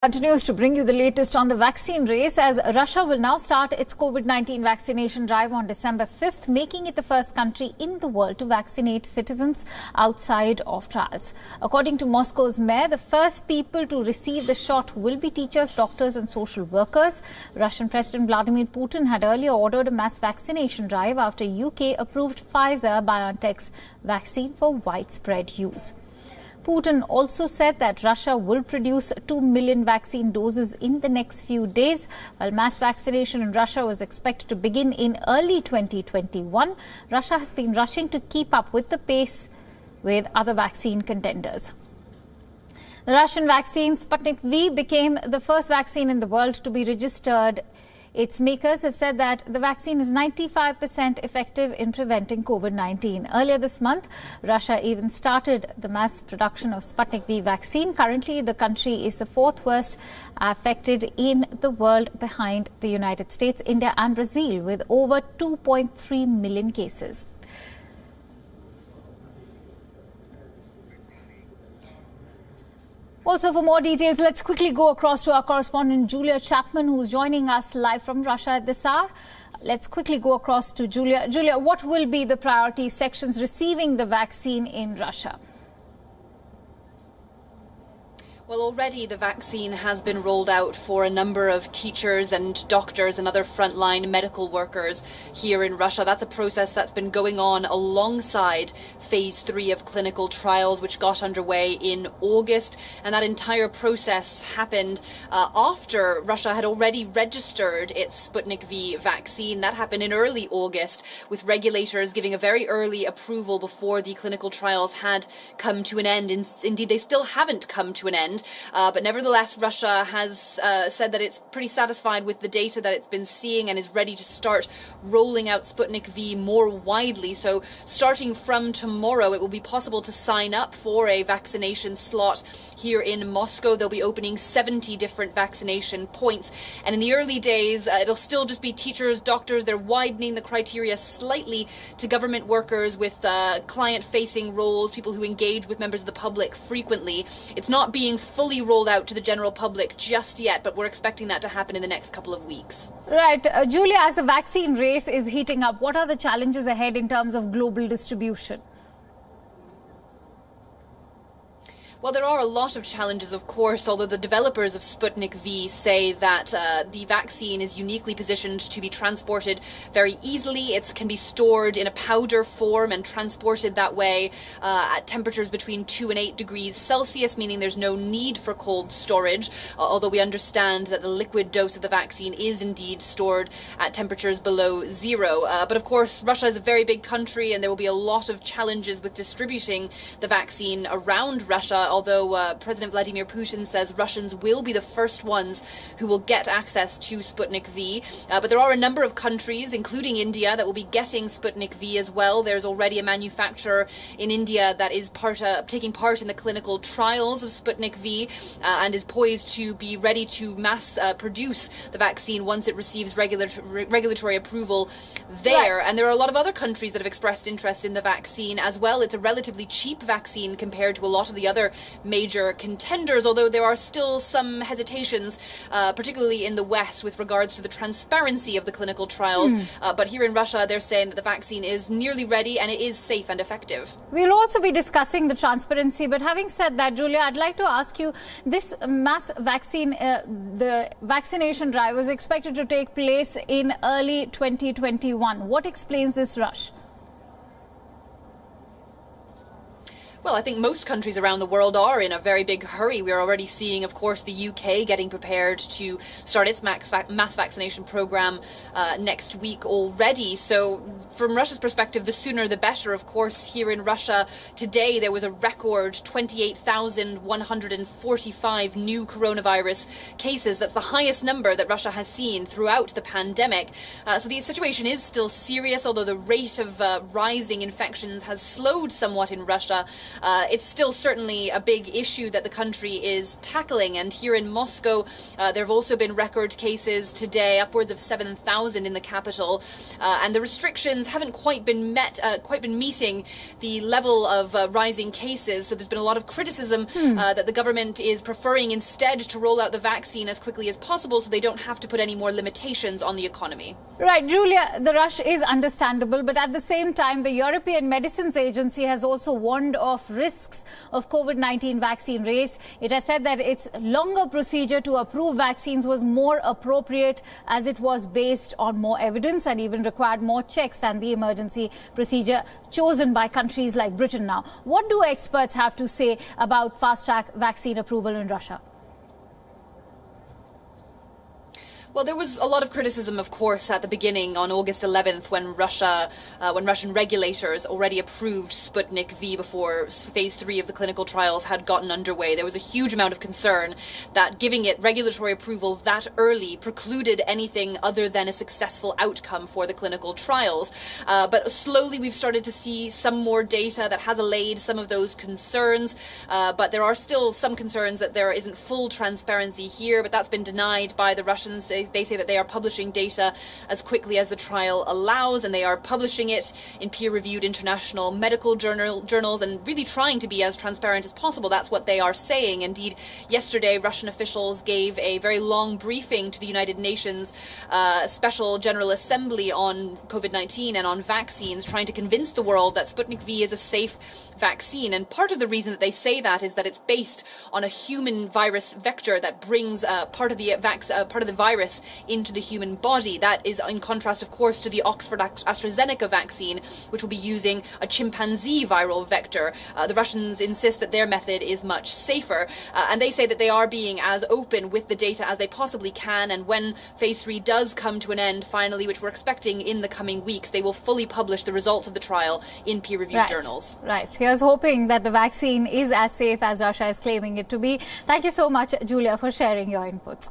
Continues to bring you the latest on the vaccine race as Russia will now start its COVID-19 vaccination drive on December 5th, making it the first country in the world to vaccinate citizens outside of trials. According to Moscow's mayor, the first people to receive the shot will be teachers, doctors and social workers. Russian President Vladimir Putin had earlier ordered a mass vaccination drive after UK approved Pfizer-BioNTech's vaccine for widespread use. Putin also said that Russia will produce 2 million vaccine doses in the next few days. While mass vaccination in Russia was expected to begin in early 2021, Russia has been rushing to keep up with the pace with other vaccine contenders. The Russian vaccine Sputnik V became the first vaccine in the world to be registered. Its makers have said that the vaccine is 95% effective in preventing COVID-19. Earlier this month, Russia even started the mass production of Sputnik V vaccine. Currently, the country is the fourth worst affected in the world behind the United States, India and Brazil, with over 2.3 million cases. Also, for more details, let's quickly go across to our correspondent Julia Chapman, who's joining us live from Russia at this hour. Let's quickly go across to Julia. Julia, what will be the priority sections receiving the vaccine in Russia? Well, already the vaccine has been rolled out for a number of teachers and doctors and other frontline medical workers here in Russia. That's a process that's been going on alongside phase 3 of clinical trials, which got underway in August. And that entire process happened after Russia had already registered its Sputnik V vaccine. That happened in early August, with regulators giving a very early approval before the clinical trials had come to an end. Indeed, they still haven't come to an end. But nevertheless, Russia has said that it's pretty satisfied with the data that it's been seeing and is ready to start rolling out Sputnik V more widely. So starting from tomorrow, it will be possible to sign up for a vaccination slot here in Moscow. They'll be opening 70 different vaccination points. And in the early days, it'll still just be teachers, doctors. They're widening the criteria slightly to government workers with client-facing roles, people who engage with members of the public frequently. It's not being fully rolled out to the general public just yet, but we're expecting that to happen in the next couple of weeks. Right. Julia, as the vaccine race is heating up, what are the challenges ahead in terms of global distribution? Well, there are a lot of challenges, of course, although the developers of Sputnik V say that the vaccine is uniquely positioned to be transported very easily. It can be stored in a powder form and transported that way at temperatures between 2 and 8 degrees Celsius, meaning there's no need for cold storage, although we understand that the liquid dose of the vaccine is indeed stored at temperatures below zero. But of course, Russia is a very big country and there will be a lot of challenges with distributing the vaccine around Russia. Although President Vladimir Putin says Russians will be the first ones who will get access to Sputnik V. But there are a number of countries, including India, that will be getting Sputnik V as well. There's already a manufacturer in India that is taking part in the clinical trials of Sputnik V and is poised to be ready to mass produce the vaccine once it receives regulatory approval there. Right. And there are a lot of other countries that have expressed interest in the vaccine as well. It's a relatively cheap vaccine compared to a lot of the other major contenders, although there are still some hesitations, particularly in the West, with regards to the transparency of the clinical trials. But here in Russia, they're saying that the vaccine is nearly ready and it is safe and effective. We'll also be discussing the transparency. But having said that, Julia, I'd like to ask you, this mass vaccine, the vaccination drive was expected to take place in early 2021. What explains this rush? Well, I think most countries around the world are in a very big hurry. We're already seeing, of course, the UK getting prepared to start its mass vaccination program next week already. So from Russia's perspective, the sooner the better. Of course, here in Russia today, there was a record 28,145 new coronavirus cases. That's the highest number that Russia has seen throughout the pandemic. So the situation is still serious, although the rate of rising infections has slowed somewhat in Russia. it's still certainly a big issue that the country is tackling. And here in Moscow, there have also been record cases today, upwards of 7,000 in the capital, and the restrictions haven't quite been meeting the level of rising cases. So there's been a lot of criticism that the government is preferring instead to roll out the vaccine as quickly as possible so they don't have to put any more limitations on the economy. Right, Julia, the rush is understandable, but at the same time, the European Medicines Agency has also warned of risks of COVID-19 vaccine race. It has said that its longer procedure to approve vaccines was more appropriate as it was based on more evidence and even required more checks than the emergency procedure chosen by countries like Britain now. What do experts have to say about fast-track vaccine approval in Russia? Well, there was a lot of criticism, of course, at the beginning on August 11th when Russian regulators already approved Sputnik V before phase 3 of the clinical trials had gotten underway. There was a huge amount of concern that giving it regulatory approval that early precluded anything other than a successful outcome for the clinical trials. But slowly we've started to see some more data that has allayed some of those concerns. But there are still some concerns that there isn't full transparency here, but that's been denied by the Russians. They say that they are publishing data as quickly as the trial allows, and they are publishing it in peer-reviewed international medical journals and really trying to be as transparent as possible. That's what they are saying. Indeed, yesterday, Russian officials gave a very long briefing to the United Nations Special General Assembly on COVID-19 and on vaccines, trying to convince the world that Sputnik V is a safe vaccine. And part of the reason that they say that is that it's based on a human virus vector that brings part of the virus into the human body. That is in contrast, of course, to the Oxford AstraZeneca vaccine, which will be using a chimpanzee viral vector. The Russians insist that their method is much safer, and they say that they are being as open with the data as they possibly can, and when phase 3 does come to an end finally, which we're expecting in the coming weeks, they will fully publish the results of the trial in peer-reviewed journals. Right. Here's hoping that the vaccine is as safe as Russia is claiming it to be. Thank you so much, Julia, for sharing your inputs.